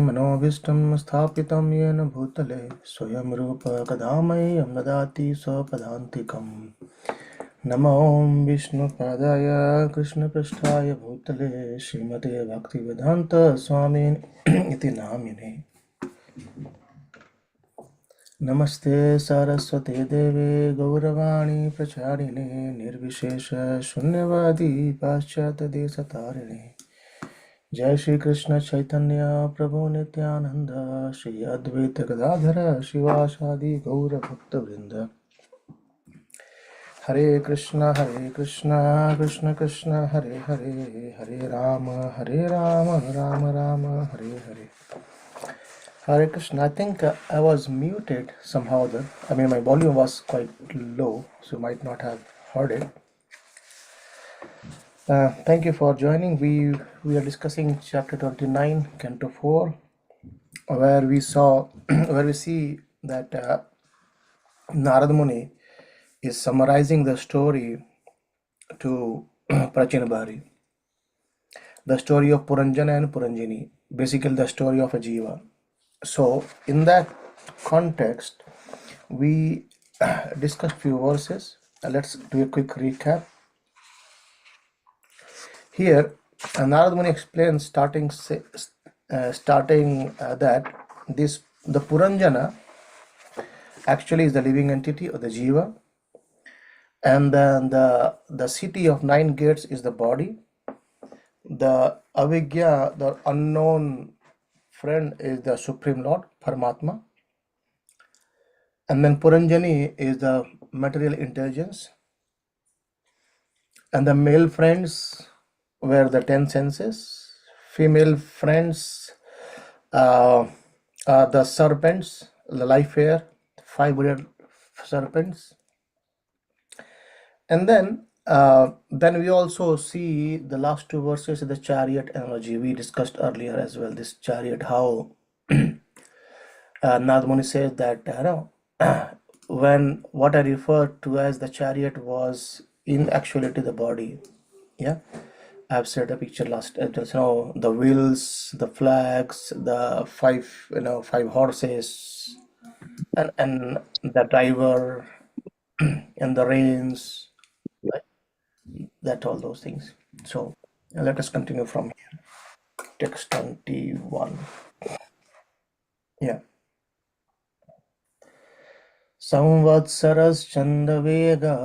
मनोभीष्टं स्थापितं येन भूतले स्वयं रूप कदा मह्यं ददाति स्वपदान्तिकम्। नमो विष्णुपादाय कृष्णपृष्ठाय भूतले श्रीमते भक्तिवेदान्त स्वामिने इति नामिने। नमस्ते सरस्वते देवे गौरवाणी प्रचारिणे निर्विशेष शून्यवादी पाश्चात्यदेशतारिणे। जय श्री कृष्ण चैतन्य प्रभु नित्यानंद श्री अद्वैत गदाधर शिवासादि गौर भक्त वृंद। हरे कृष्ण कृष्ण कृष्ण हरे हरे, हरे Ram Ram Ram Hare Hare. Hare Krishna. I think I was muted somehow. My volume was quite low, so you might not have heard it. Thank you for joining. We are discussing chapter 29, Canto 4, where we see that Narad Muni is summarizing the story to Prachinabhari, the story of Puranjana and Puranjini, basically the story of a Jiva. So in that context, we discussed few verses. Let's do a quick recap. Here, Narad Muni explains starting that the Puranjana actually is the living entity or the Jiva, and then the city of 9 gates is the body. The Avigya, the unknown friend, is the Supreme Lord, Paramatma. And then Puranjani is the material intelligence. And the male friends were the 10 senses. Female friends are the serpents, the life air, 5 serpents. And then we also see the last 2 verses of the chariot analogy. We discussed earlier as well this chariot, how Narad Muni says that when what I referred to as the chariot was in actuality the body. Yeah, I've said the picture last. The wheels, the flags, the 5 horses, and the driver, and the reins, right? That all those things. So let us continue from here. Text 21. Yeah. संवत्सरश्चन्द्रवेगः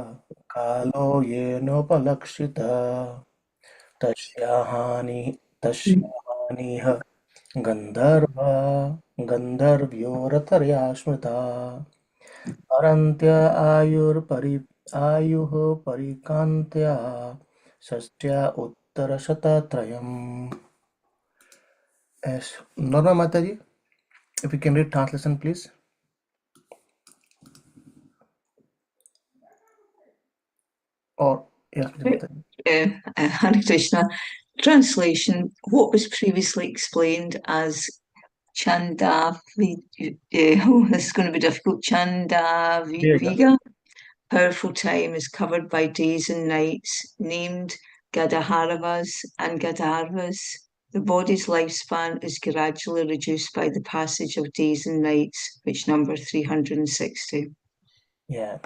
कालो येनोपलक्षितः तस्याहानिः गन्धर्व्यो स्मृता अरन्त्य आयुः परिकान्त्या षष्ट्या उत्तरशतत्रयम्. Norma Mataji, if you can read translation, please. Or yes, Mataji. Hare Krishna. Translation: what was previously explained as Chanda, this is going to be difficult. Chanda Viga, powerful time, is covered by days and nights, named Gadaharavas and Gadharvas. The body's lifespan is gradually reduced by the passage of days and nights, which number 360. Yeah.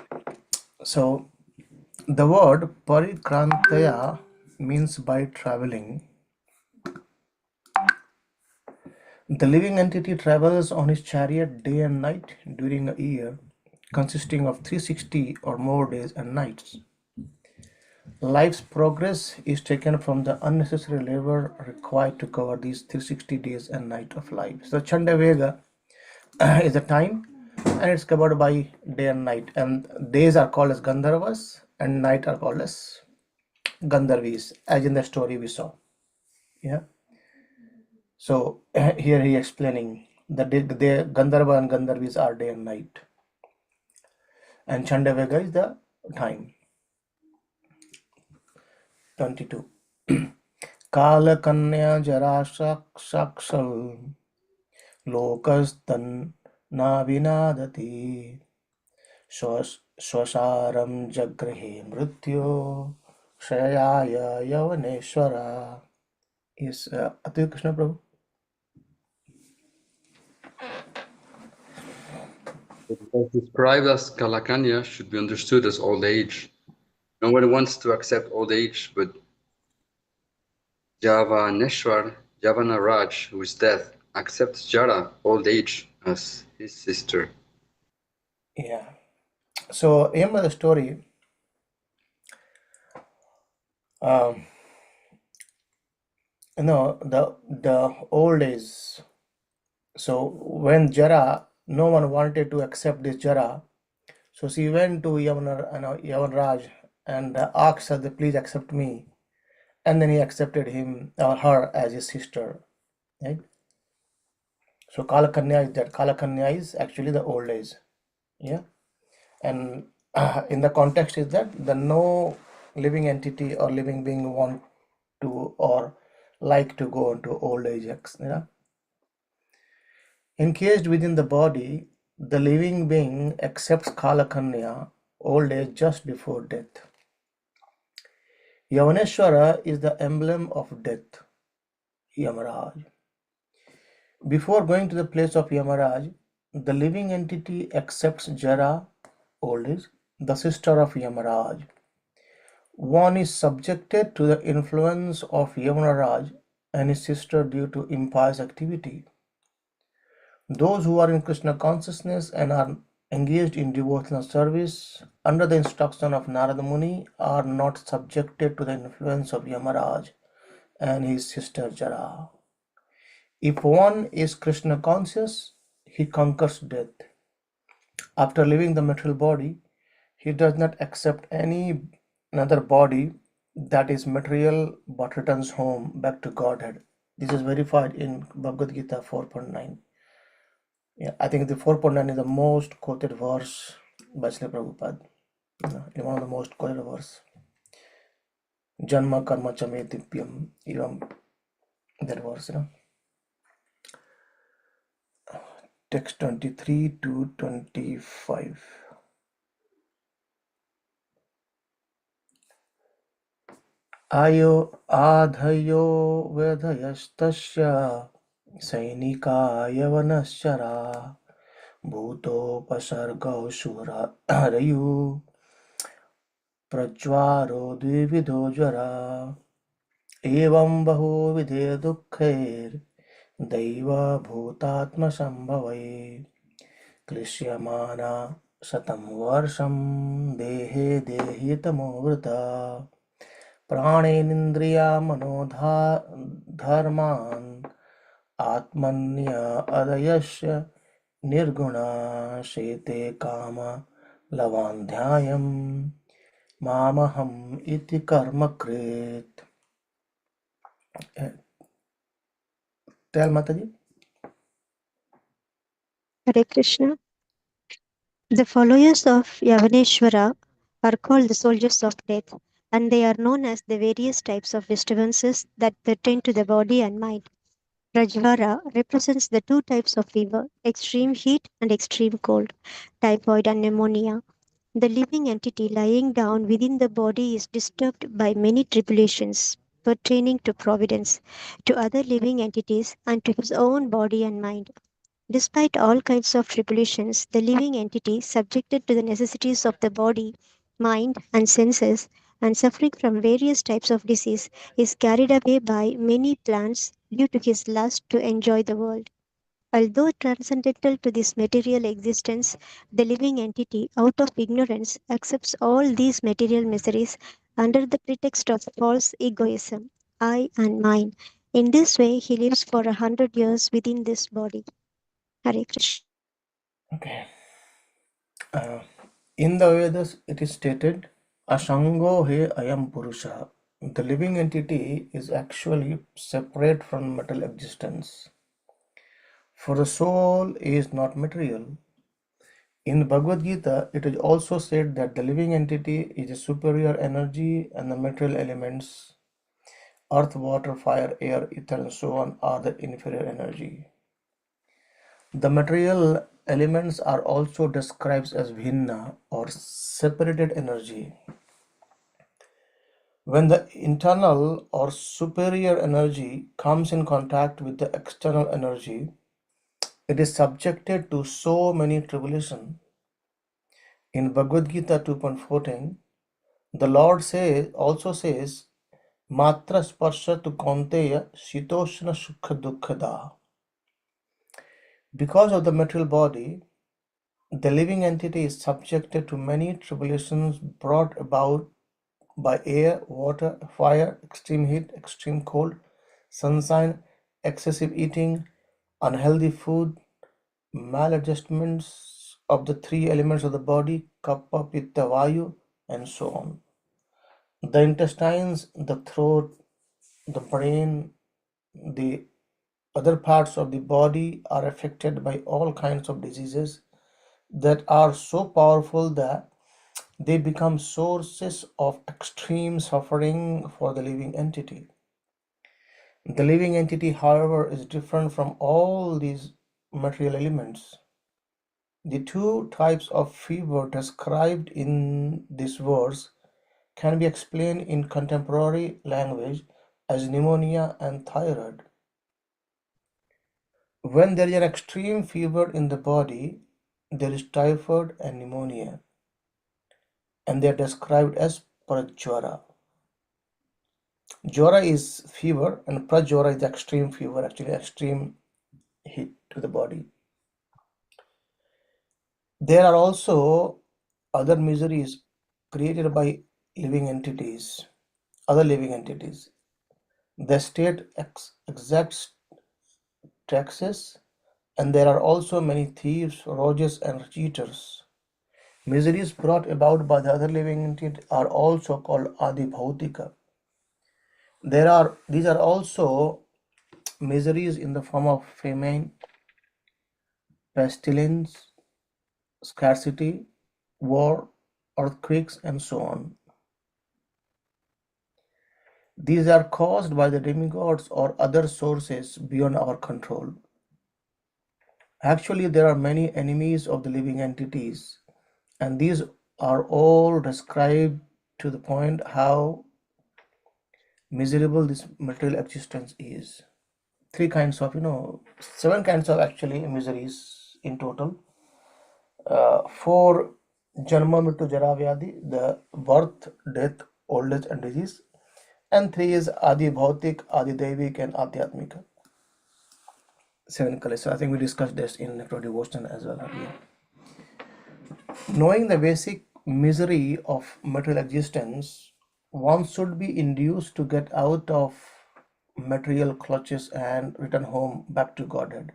So the word parikrantaya means by traveling. The living entity travels on his chariot day and night during a year, consisting of 360 or more days and nights. Life's progress is taken from the unnecessary labor required to cover these 360 days and night of life. So Chandavega is a time, and it's covered by day and night. And days are called as Gandharvas, and night are called as Gandharvis, as in the story we saw. Yeah. So here he explaining that the Gandharva and Gandharvis are day and night, and Chandavega is the time. 22. Kala Kanya Jara Sakshal Lokastan Navinadati Swasharam Jagrihe Mrityo Shayaya Yavaneshwara. Yes, Advaita Krishna Prabhu. What is described as Kalakanya should be understood as old age. No one wants to accept old age, but Javana Raj, who is death, accepts Jara, old age, as his sister. Yeah. So remember the story. Um, the old days. So when Jara, no one wanted to accept this Jara, so she went to Yavanraj and asked her, "Please accept me." And then he accepted him or her as his sister. Right? So Kalakanya is that. Kalakanya is actually the old age. Yeah. And in the context is that the no living entity or living being want to or like to go into old age. Yeah. Encased within the body, the living being accepts Kalakanya, old age just before death. Yavaneshwara is the emblem of death, Yamaraj. Before going to the place of Yamaraj, the living entity accepts Jara, old age, the sister of Yamaraj. One is subjected to the influence of Yamaraj and his sister due to impious activity. Those who are in Krishna consciousness and are engaged in devotional service under the instruction of Narada Muni are not subjected to the influence of Yamaraj and his sister Jara. If one is Krishna conscious, he conquers death. After leaving the material body, he does not accept any another body that is material but returns home back to Godhead. This is verified in Bhagavad Gita 4.9. Yeah, I think the 4.9 is the most quoted verse by Srila Prabhupada. One of the most quoted verse. Janma karma chame divyam. Even that verse, Text 23 to 25. आयो आधयो वेधयस्तस्य सैनिकाय वनश्चरा भूतोपसर्गौ सुरयु प्रज्वारो द्विविधो ज्वरा एवं बहुविधे दुःखैर्दैवभूतात्मसम्भवै क्लिश्यमाना शतं वर्षं देहे देहितमोवृता प्राणेनिन्द्रियामनोधर्मान् आत्मन्य अदयस्य निर्गुणा शेते काम लवान्ध्यायं मामहम् इति कर्मकृत्. Tell Mataji. Hare Krishna. The followers of Yavaneshwara are called the soldiers of death, and they are known as the various types of disturbances that pertain to the body and mind. Rajvara represents the two types of fever, extreme heat and extreme cold, typhoid and pneumonia. The living entity lying down within the body is disturbed by many tribulations pertaining to providence, to other living entities, and to his own body and mind. Despite all kinds of tribulations, the living entity, subjected to the necessities of the body, mind, and senses, and suffering from various types of disease, is carried away by many plants due to his lust to enjoy the world. Although transcendental to this material existence, the living entity, out of ignorance, accepts all these material miseries under the pretext of false egoism, I and mine. In this way, he lives for 100 years within this body. Hare Krishna. Okay. In the Vedas, it is stated, Ashango he ayam purusha. The living entity is actually separate from material existence. For the soul is not material. In Bhagavad Gita, it is also said that the living entity is a superior energy and the material elements, earth, water, fire, air, ether, and so on, are the inferior energy. The material elements are also described as bhinna or separated energy. When the internal or superior energy comes in contact with the external energy, it is subjected to so many tribulations In Bhagavad Gita 2.14, the Lord also says, Matra sparsha tu kaunteya shitoshna sukha dukkhada. Because of the material body, the living entity is subjected to many tribulations brought about by air, water, fire, extreme heat, extreme cold, sunshine, excessive eating, unhealthy food, maladjustments of the three elements of the body, kapha, pitta, vayu, and so on. The intestines, the throat, the brain, the other parts of the body are affected by all kinds of diseases that are so powerful that they become sources of extreme suffering for the living entity. The living entity, however, is different from all these material elements. The two types of fever described in this verse can be explained in contemporary language as pneumonia and thyroid. When there is an extreme fever in the body, there is typhoid and pneumonia, and they are described as prajwara. Jwara is fever, and prajwara is extreme fever, actually extreme heat to the body. There are also other miseries created by living entities, other living entities. The state exacts taxes, and there are also many thieves, rogues, and cheaters. Miseries brought about by the other living entity are also called Adi Bhautika. These are also miseries in the form of famine, pestilence, scarcity, war, earthquakes, and so on. These are caused by the demigods or other sources beyond our control. Actually, there are many enemies of the living entities, and these are all described to the point how miserable this material existence is. Seven kinds of actually miseries in total. 4 Janma Mrityu Jara Vyadhi, the birth, death, old age, and disease. And 3 is Adi Bhautik, Adi Devik, and Adhyatmika. 7 colors. So I think we discussed this in Necro Devotion as well earlier. Knowing the basic misery of material existence, one should be induced to get out of material clutches and return home back to Godhead.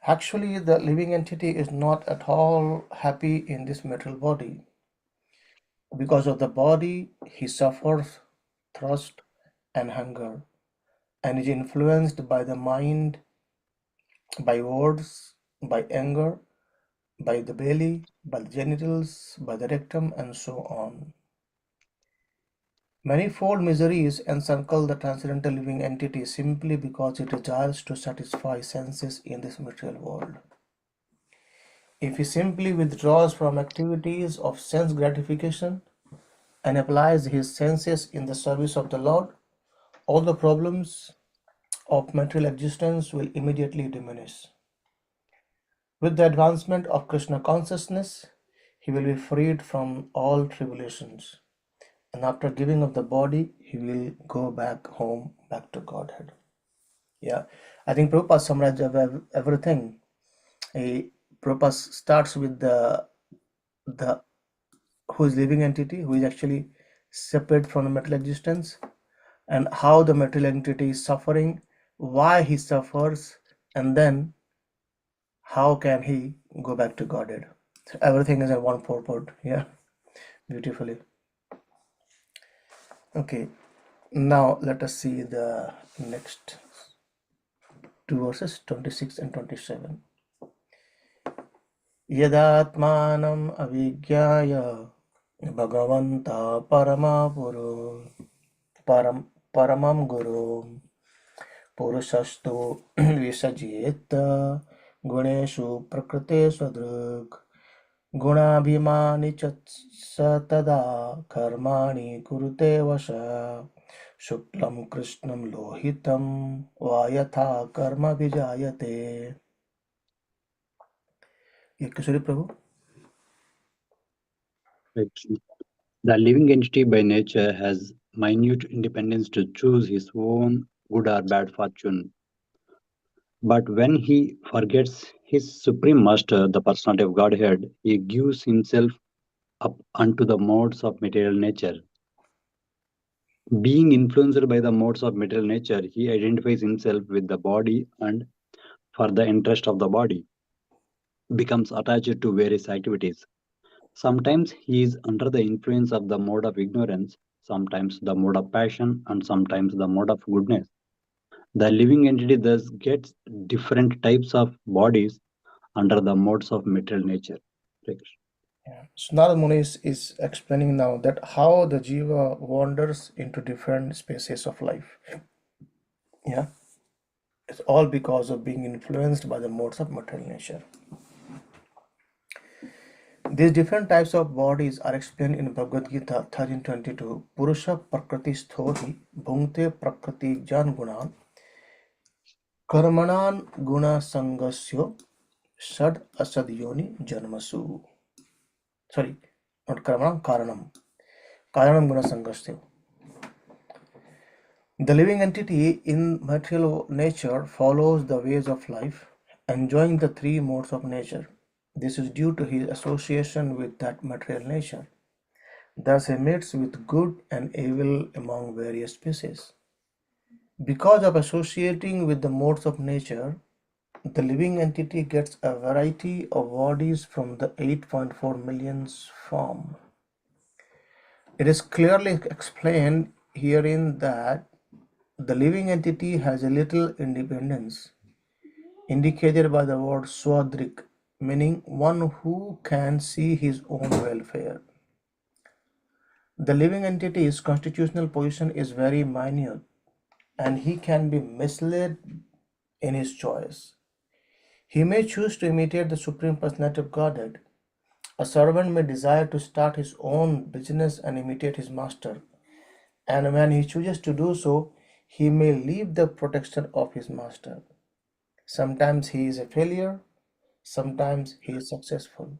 Actually, the living entity is not at all happy in this material body. Because of the body, he suffers thirst and hunger, and is influenced by the mind, by words, by anger, by the belly, by the genitals, by the rectum, and so on. Manifold miseries encircle the transcendental living entity simply because it desires to satisfy senses in this material world. If he simply withdraws from activities of sense gratification and applies his senses in the service of the Lord, all the problems of material existence will immediately diminish. With the advancement of Krishna consciousness, he will be freed from all tribulations. And after giving up the body, he will go back home, back to Godhead. Yeah, I think Prabhupada summarized everything. Prabhupada starts with the who is living entity, who is actually separate from the material existence, and how the material entity is suffering, why he suffers, and then how can he go back to Godhead. So everything is in one purport. Yeah, beautifully. Okay, now let us see the next 2 verses, 26 and 27. Yadatmanam avigyaya bhagavanta paramam guru purusastu visajeta guneshu prakrite swadruk गुणाभिमानी च स तदा कर्माणि कुरुते वशः शुक्लं कृष्णं लोहितं वा यथा कर्म विजायते. ये किशोरी प्रभु. Right. The living entity by nature has minute independence to choose his own good or bad fortune. But when he forgets his supreme master, the personality of Godhead, he gives himself up unto the modes of material nature. Being influenced by the modes of material nature, he identifies himself with the body and, for the interest of the body, becomes attached to various activities. Sometimes he is under the influence of the mode of ignorance, sometimes the mode of passion, and sometimes the mode of goodness. The living entity thus gets different types of bodies under the modes of material nature. Yeah. So Narad Muni is explaining now that how the jiva wanders into different spaces of life. Yeah, it's all because of being influenced by the modes of material nature. These different types of bodies are explained in Bhagavad Gita 13:22. Purusha prakriti sthoti bhungte prakriti jan gunan karmanan guna sangasyo shad asad yoni janmasu. Sorry, not karmanam, karanam. Karanam guna sangasyo. The living entity in material nature follows the ways of life, enjoying the three modes of nature. This is due to his association with that material nature. Thus, he meets with good and evil among various species. Because of associating with the modes of nature, the living entity gets a variety of bodies from the 8.4 million form. It is clearly explained herein that the living entity has a little independence, indicated by the word swadrik, meaning one who can see his own welfare. The living entity's constitutional position is very minute, and he can be misled in his choice. He may choose to imitate the Supreme Personality of Godhead. A servant may desire to start his own business and imitate his master, and when he chooses to do so, he may leave the protection of his master. Sometimes he is a failure, sometimes he is successful.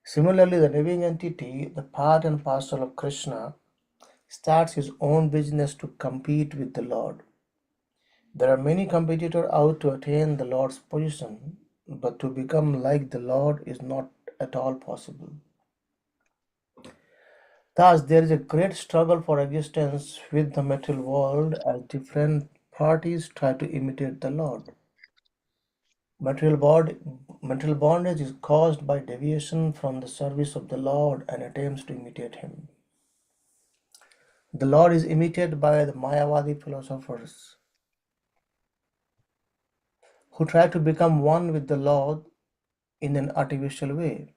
Similarly, the living entity, the part and parcel of Krishna, starts his own business to compete with the Lord. There are many competitors out to attain the Lord's position, but to become like the Lord is not at all possible. Thus, there is a great struggle for existence with the material world as different parties try to imitate the Lord. Material bondage is caused by deviation from the service of the Lord and attempts to imitate Him. The Lord is imitated by the Mayavadi philosophers who try to become one with the Lord in an artificial way.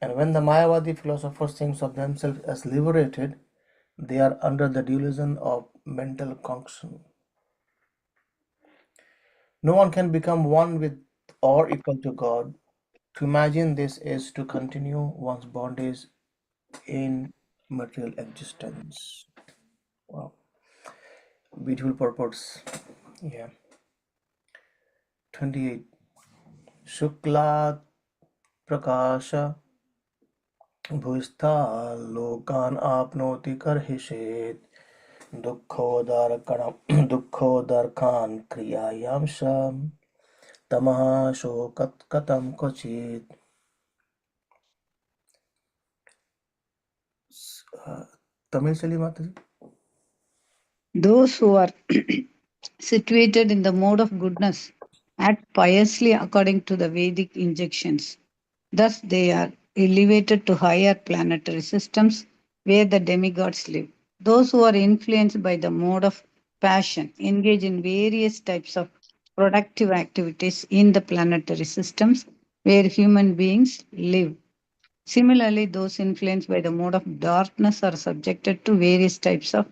And when the Mayavadi philosophers think of themselves as liberated, they are under the delusion of mental concoction. No one can become one with or equal to God. To imagine this is to continue one's bondage in material existence. Wow, beautiful purpose. Yeah. 28. Shukla Prakasha भूस्थालोकान् आपनोति कर्हिषेत् दुःखोदर्कान् क्रियायां तमः शोकत् कथं क्वचित्. तमिल चली माता जी. Those who are situated in the mode of goodness act piously according to the Vedic injunctions. Thus, they are elevated to higher planetary systems where the demigods live. Those who are influenced by the mode of passion engage in various types of productive activities in the planetary systems where human beings live. Similarly, those influenced by the mode of darkness are subjected to various types of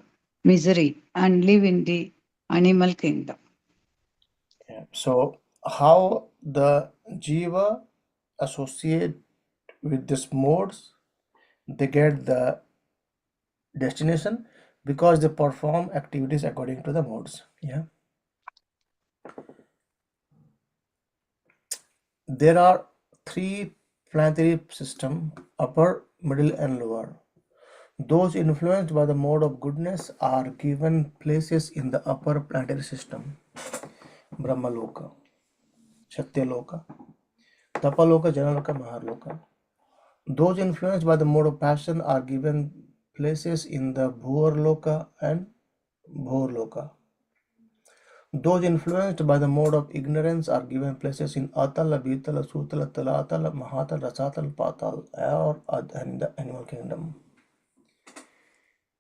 misery and live in the animal kingdom. Yeah. So how the jiva associate with these modes, they get the destination because they perform activities according to the modes. Yeah. There are three planetary system: upper, middle, and lower. Those influenced by the mode of goodness are given places in the upper planetary system, Brahmaloka, Satyaloka, Tapaloka, Janaloka, Maharloka. Those influenced by the mode of passion are given places in the Bhuvarloka and Bhorloka. Those influenced by the mode of ignorance are given places in Atala, Vitala, Sutala, Talatala, Mahatal, Rasatal, Patal, and in the animal kingdom.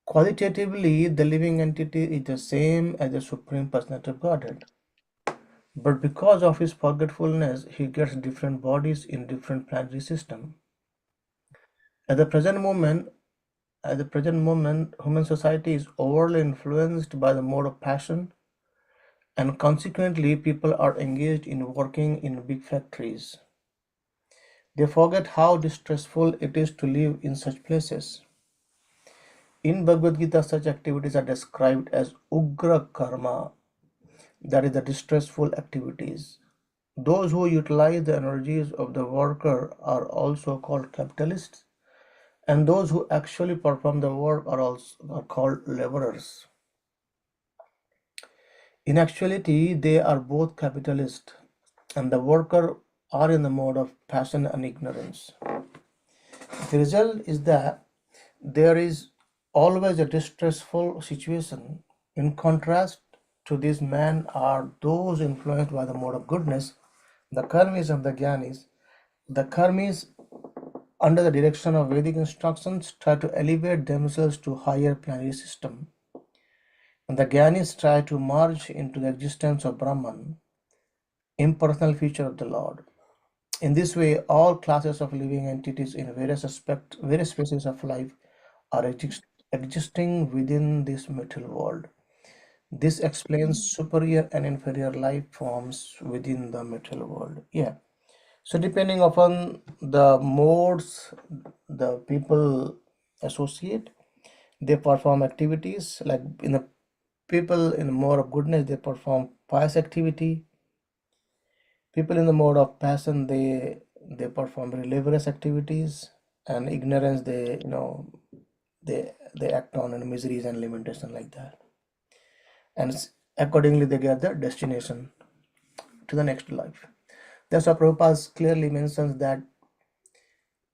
Qualitatively, the living entity is the same as the Supreme Personality of Godhead. But because of his forgetfulness, he gets different bodies in different planetary systems. At the present moment, human society is overly influenced by the mode of passion, and consequently, people are engaged in working in big factories. They forget how distressful it is to live in such places. In Bhagavad Gita, such activities are described as Ugra Karma, that is, the distressful activities. Those who utilize the energies of the worker are also called capitalists, and those who actually perform the work are called laborers. In actuality, they are both capitalist and the worker are in the mode of passion and ignorance. The result is that there is always a distressful situation. In contrast to this man are those influenced by the mode of goodness, the karmis and the gyanis. The karmis, under the direction of Vedic instructions, try to elevate themselves to higher planetary system. And the Gyanis try to merge into the existence of Brahman, impersonal feature of the Lord. In this way, all classes of living entities in various phases of life are existing within this material world. This explains superior and inferior life forms within the material world. Yeah. So depending upon the modes the people associate, they perform activities like in the people in the mode of goodness, they perform pious activity. People in the mode of passion, they perform laborious activities, and ignorance, they act on miseries and limitation like that. And accordingly, they get their destination to the next life. That's why Prabhupada clearly mentions that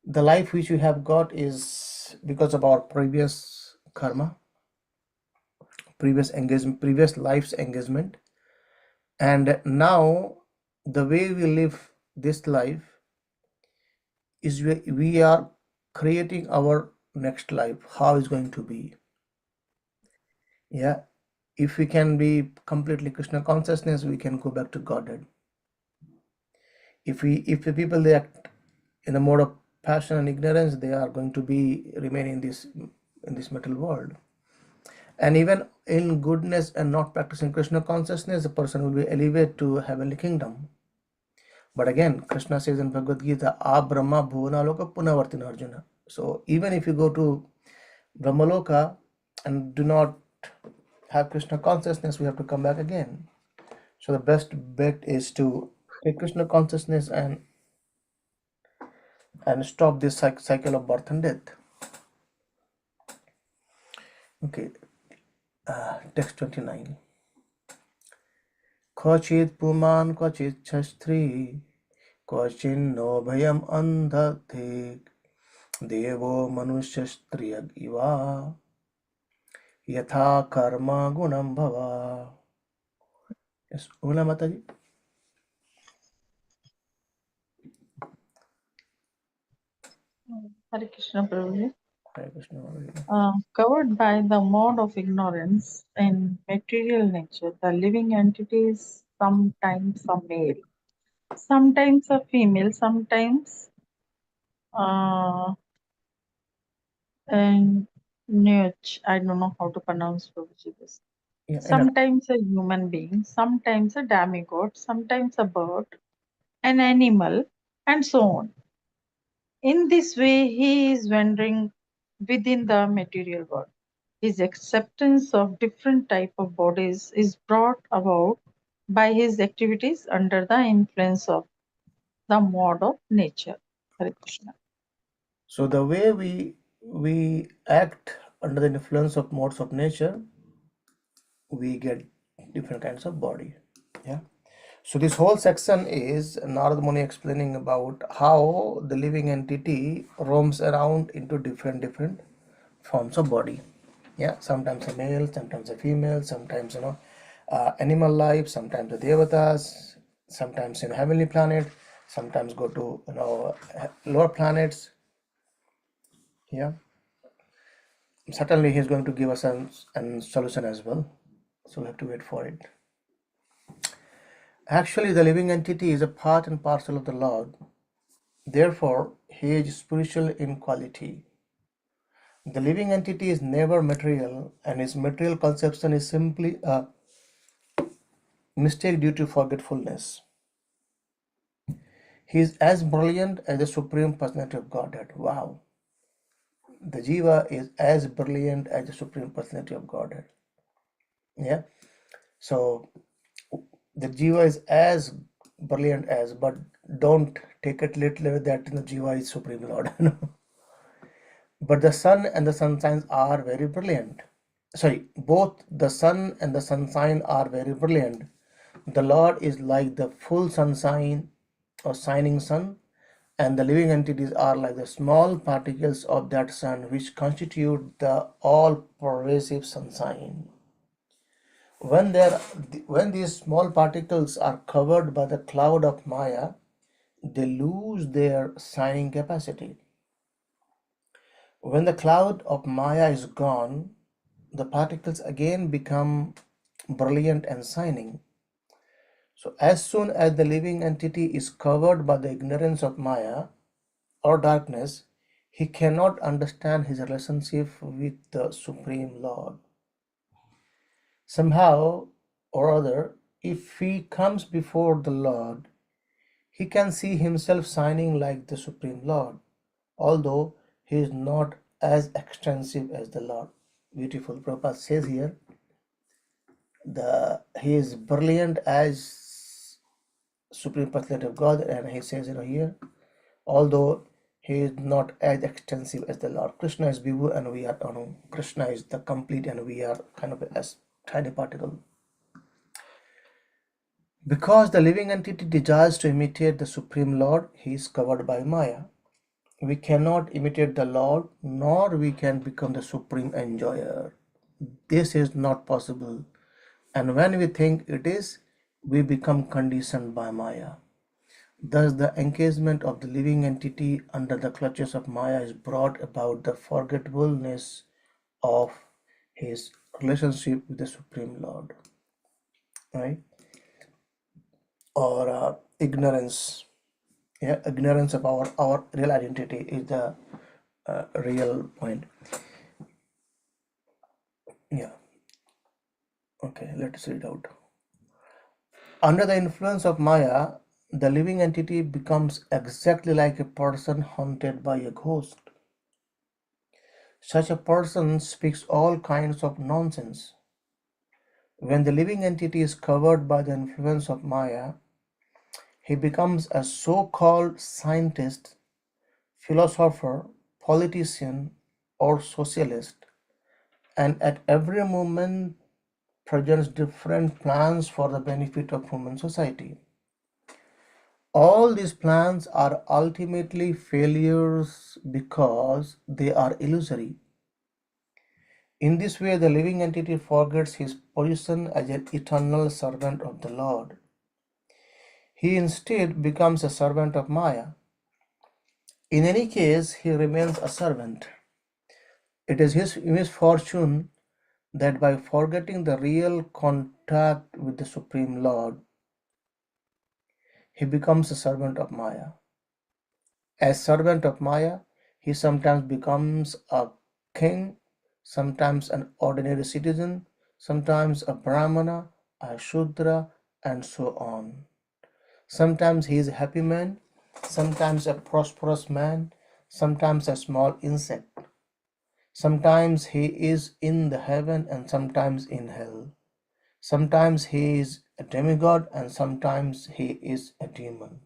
the life which we have got is because of our previous karma, previous engagement, previous life's engagement, and now the way we live this life is we are creating our next life, how it's going to be. Yeah, if we can be completely Krishna consciousness, we can go back to Godhead. If the people they act in the mode of passion and ignorance, they are going to be remain in this material world. And even in goodness and not practicing Krishna consciousness, the person will be elevated to heavenly kingdom. But again, Krishna says in Bhagavad Gita, "A Brahma Bhuvanaloka Punavartina Arjuna." So even if you go to Brahmaloka and do not have Krishna consciousness, we have to come back again. So the best bet is to take Krishna consciousness and stop this cycle of birth and death. Okay, text 29. Kvachit puman kvachit chastri क्वचिन्नो भयम अंधते देवो मनुष्य स्त्रियग इवा यथा कर्म गुणम भवा. Yes, Una Mataji. Hare Krishna Prabhuji. Hare Krishna. Covered by the mode of ignorance in material nature, the living entities sometimes are male, sometimes are female, sometimes and nurture. I don't know how to pronounce Prabhuji this. Yeah, Sometimes a human being, sometimes a demigod, sometimes a bird, an animal, and so on. In this way, he is wandering within the material world. His acceptance of different type of bodies is brought about by his activities under the influence of the mode of nature. Hare Krishna. So the way we act under the influence of modes of nature, we get different kinds of body. Yeah. So this whole section is Narad Muni explaining about how the living entity roams around into different forms of body. Yeah, sometimes a male, sometimes a female, sometimes animal life, sometimes the devatas, sometimes in heavenly planet, sometimes go to lower planets. Yeah, certainly he's going to give us a solution as well, so we have to wait for it. Actually, the living entity is a part and parcel of the Lord. Therefore, he is spiritual in quality. The living entity is never material, and his material conception is simply a mistake due to forgetfulness. He is as brilliant as the Supreme Personality of Godhead. Wow. The Jiva is as brilliant as the Supreme Personality of Godhead. Yeah. So the Jiva is as brilliant as, but don't take it literally that the Jiva is Supreme Lord. But the sun and the sun signs are very brilliant. Sorry, both the sun and the sun sign are very brilliant. The Lord is like the full sunshine or shining sun, and the living entities are like the small particles of that sun which constitute the all-pervasive sunshine. When these small particles are covered by the cloud of Maya, they lose their shining capacity. When the cloud of Maya is gone, the particles again become brilliant and shining. So as soon as the living entity is covered by the ignorance of Maya or darkness, he cannot understand his relationship with the Supreme Lord. Somehow or other, if he comes before the Lord, he can see himself shining like the Supreme Lord, although he is not as extensive as the Lord. Beautiful. Prabhupada says here, he is brilliant as Supreme Personality of God, and he says here, although he is not as extensive as the Lord. Krishna is Vibhu and we are Anu. Krishna is the complete and we are kind of a tiny particle. Because the living entity desires to imitate the Supreme Lord, he is covered by Maya. We cannot imitate the Lord, nor we can become the Supreme Enjoyer. This is not possible. And when we think it is, we become conditioned by Maya. Thus, the engagement of the living entity under the clutches of Maya is brought about the forgetfulness of his relationship with the Supreme Lord, right? Or ignorance. Yeah, ignorance of our real identity is the real point. Yeah. Okay, let's read out. Under the influence of Maya, the living entity becomes exactly like a person haunted by a ghost. Such a person speaks all kinds of nonsense. When the living entity is covered by the influence of Maya, he becomes a so-called scientist, philosopher, politician, or socialist, and at every moment presents different plans for the benefit of human society. All these plans are ultimately failures because they are illusory. In this way, the living entity forgets his position as an eternal servant of the Lord. He instead becomes a servant of Maya. In any case, he remains a servant. It is his misfortune that by forgetting the real contact with the Supreme Lord, he becomes a servant of Maya. As servant of Maya, he sometimes becomes a king, sometimes an ordinary citizen, sometimes a Brahmana, a Shudra, and so on. Sometimes he is a happy man, sometimes a prosperous man, sometimes a small insect. Sometimes he is in the heaven and sometimes in hell. Sometimes he is a demigod and sometimes he is a demon.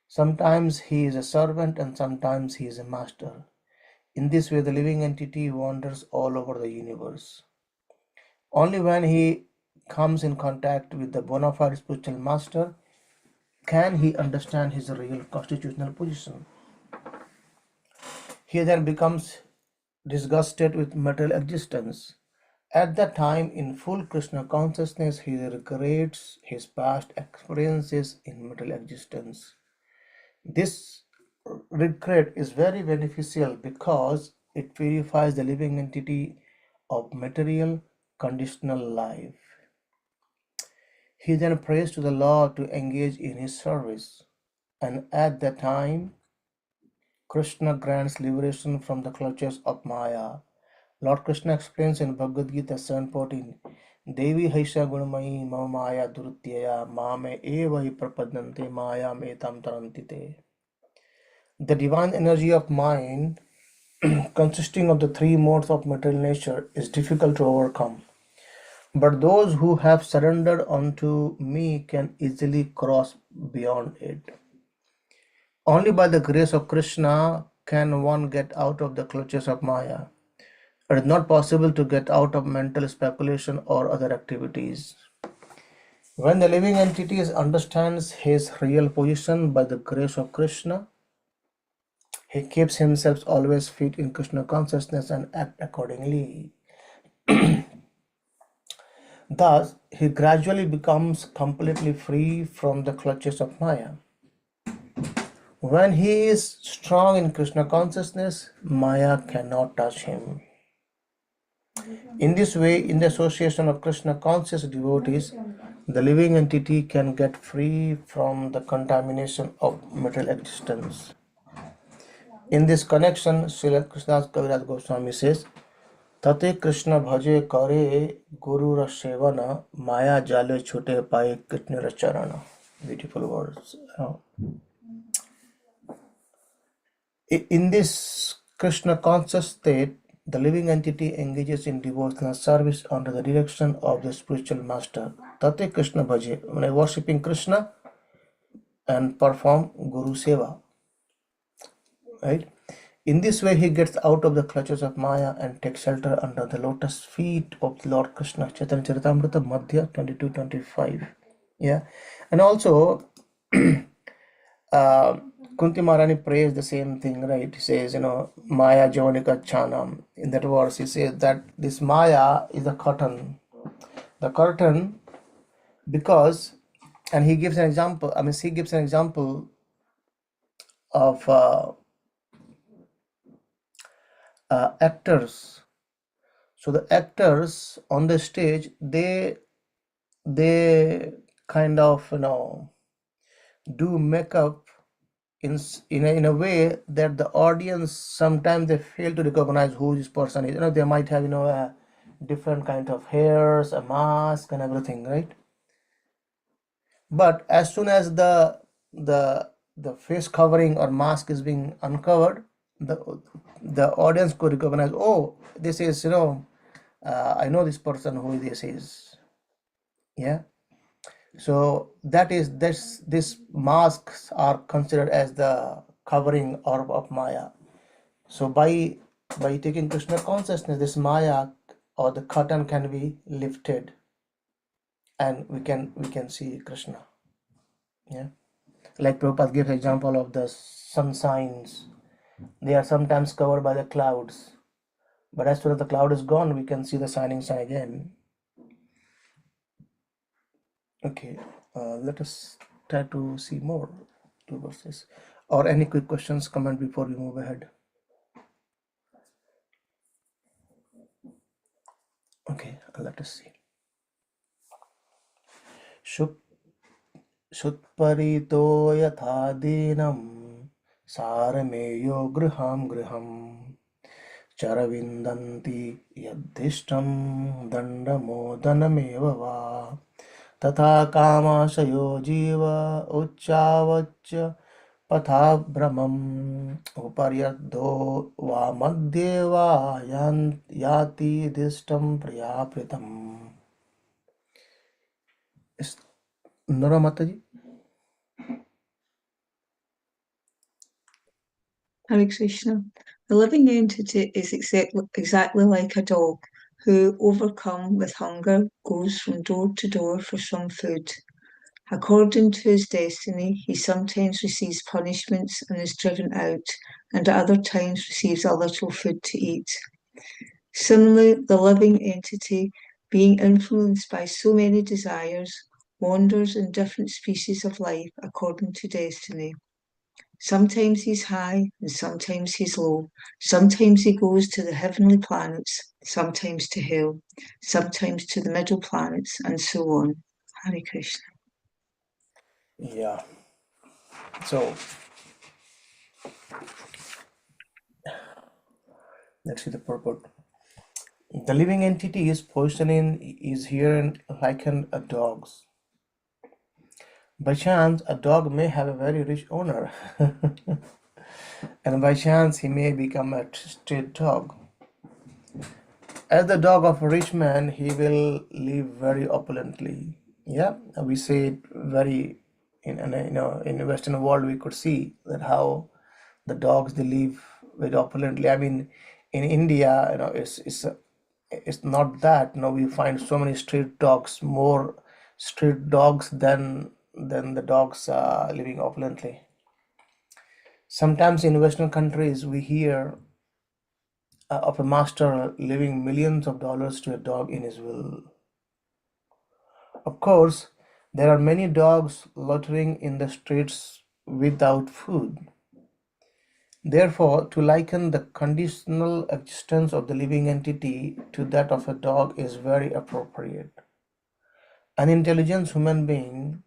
Sometimes he is a servant and sometimes he is a master. In this way, the living entity wanders all over the universe. Only when he comes in contact with the bona fide spiritual master can he understand his real constitutional position. He then becomes disgusted with material existence. At that time, in full Krishna consciousness, he regrets his past experiences in material existence. This regret is very beneficial because it purifies the living entity of material conditional life. He then prays to the Lord to engage in his service, and at that time, Krishna grants liberation from the clutches of Maya. Lord Krishna explains in Bhagavad Gita 7:14, Devi Haisha Gunamayi Mama Maya Durutyaya Mame Eva Hi Prapadante Maya Metam Tarantite. The divine energy of mind, consisting of the three modes of material nature, is difficult to overcome. But those who have surrendered unto me can easily cross beyond it. Only by the grace of Krishna can one get out of the clutches of Maya. It is not possible to get out of mental speculation or other activities. When the living entity understands his real position by the grace of Krishna, he keeps himself always fit in Krishna consciousness and act accordingly. Thus, he gradually becomes completely free from the clutches of Maya. When he is strong in Krishna consciousness, Maya cannot touch him. In this way, in the association of Krishna conscious devotees, the living entity can get free from the contamination of material existence. In this connection, Srila Krishnadas Kaviraj Goswami says, Tate Krishna bhaje kare guru rasevana maya jale chute paye Krishna charana. Beautiful words. In this Krishna conscious state, the living entity engages in devotional service under the direction of the spiritual master. Tate Krishna bhaje, when worshipping Krishna and perform Guru Seva. Right? In this way, he gets out of the clutches of Maya and takes shelter under the lotus feet of Lord Krishna. Chaitanya Charitamrita Madhya 22-25. Yeah. And also, Kunti Maharani prays the same thing, right? He says, Maya Javanika Chanam. In that verse, he says that this Maya is a curtain. The curtain, because, and he gives an example, she gives an example of actors. So the actors on the stage, they kind of, do makeup in a way that the audience sometimes they fail to recognize who this person is. They might have a different kind of hairs, a mask, and everything, right? But as soon as the face covering or mask is being uncovered, the audience could recognize, oh, this is I know this person who this is. Yeah. So that is this masks are considered as the covering orb of Maya. So by taking Krishna consciousness, this Maya or the curtain can be lifted, and we can see Krishna. Yeah, like Prabhupada gives example of the sun signs. They are sometimes covered by the clouds, but as soon as the cloud is gone, we can see the shining sun again. Okay, let us try to see more two verses. Or any quick questions, comment before we move ahead. Okay, let us see. Shutparito yatha dinam sarameyo griham charavindanti yadhishtam dandamodanameva va तथा कामाशयो जीव उच्चावच्य पथा भ्रमम् उपर्यद्धो वा मध्ये वा याति दिष्टं प्रियाप्रितम्. Nora Mataji. Hare Krishna. The living entity is exactly like a dog who, overcome with hunger, goes from door to door for some food. According to his destiny, he sometimes receives punishments and is driven out, and at other times receives a little food to eat. Similarly, the living entity, being influenced by so many desires, wanders in different species of life according to destiny. Sometimes he's high and sometimes he's low. Sometimes he goes to the heavenly planets, sometimes to hell, sometimes to the middle planets, and so on. Hare Krishna. Yeah. So let's see the purport. The living entity is positioning is here likened a dog's. By chance, a dog may have a very rich owner, and by chance, he may become a street dog. As the dog of a rich man, he will live very opulently. Yeah, we say it very in the Western world. We could see that how the dogs they live very opulently. I mean, in India, it's not that. We find so many street dogs, more street dogs than the dogs living opulently. Sometimes in Western countries, we hear of a master leaving millions of dollars to a dog in his will. Of course, there are many dogs loitering in the streets without food. Therefore, to liken the conditional existence of the living entity to that of a dog is very appropriate. An intelligent human being,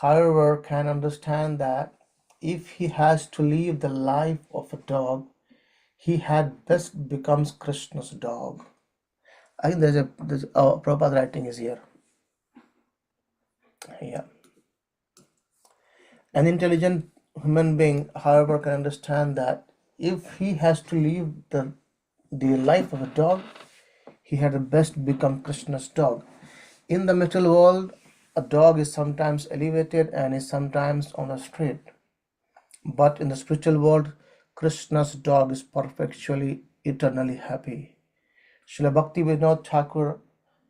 however, can understand that if he has to live the life of a dog, he had best becomes Krishna's dog. I think there's Prabhupada writing is here. Yeah. An intelligent human being, however, can understand that if he has to live the life of a dog, he had best become Krishna's dog. In the material world, a dog is sometimes elevated and is sometimes on the street. But in the spiritual world, Krishna's dog is perpetually, eternally happy. Srila Bhakti Vinod Thakur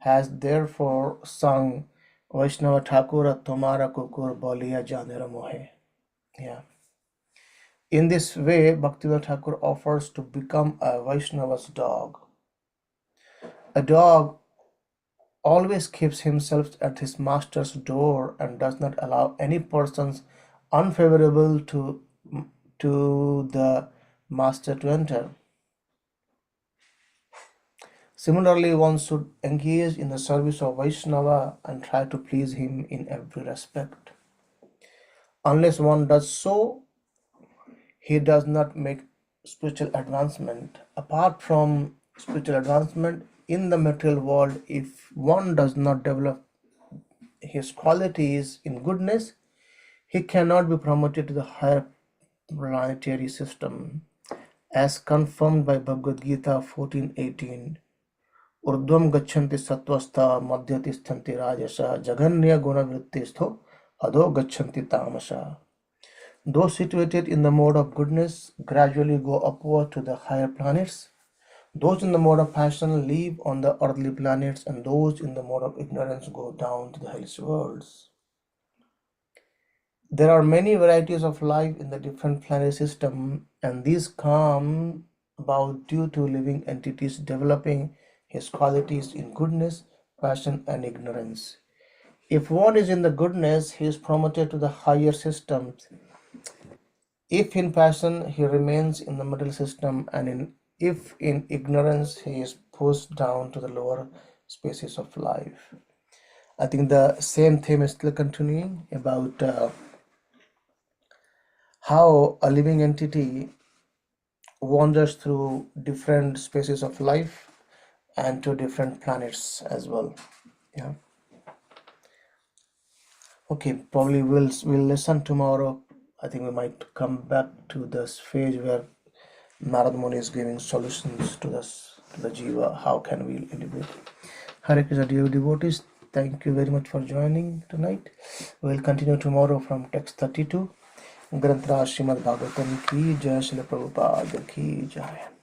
has therefore sung Vaishnava Thakura Tomara Kukur Boliya Janera Mohe. Yeah. In this way, Bhaktivinoda Thakur offers to become a Vaishnava's dog. A dog always keeps himself at his master's door and does not allow any persons unfavorable to the master to enter. Similarly, one should engage in the service of Vaishnava and try to please him in every respect. Unless one does so, he does not make spiritual advancement. Apart from spiritual advancement in the material world, if one does not develop his qualities in goodness, he cannot be promoted to the higher planetary system, as confirmed by Bhagavad Gita 14:18. Urdhvam gachanti sattvastha madhyati sthanti rajasa jaganya gunavrittistho adho gachanti tamasa. Those situated in the mode of goodness gradually go upward to the higher planets. Those in the mode of passion live on the earthly planets, and those in the mode of ignorance go down to the hellish worlds. There are many varieties of life in the different planet system, and these come about due to living entities developing his qualities in goodness, passion, and ignorance. If one is in the goodness, he is promoted to the higher systems. If in passion, he remains in the middle system, and if in ignorance, he is pushed down to the lower spaces of life. I think the same theme is still continuing about how a living entity wanders through different spaces of life and to different planets as well. Yeah. Okay, probably we'll listen tomorrow. I think we might come back to this phase where Narad Muni is giving solutions to the Jiva. How can we elevate? Hare Krishna, dear devotees, thank you very much for joining tonight. We'll continue tomorrow from text 32. ग्रंथराज Shrimad Bhagavatam की जय, श्रील प्रभुपाद की जय।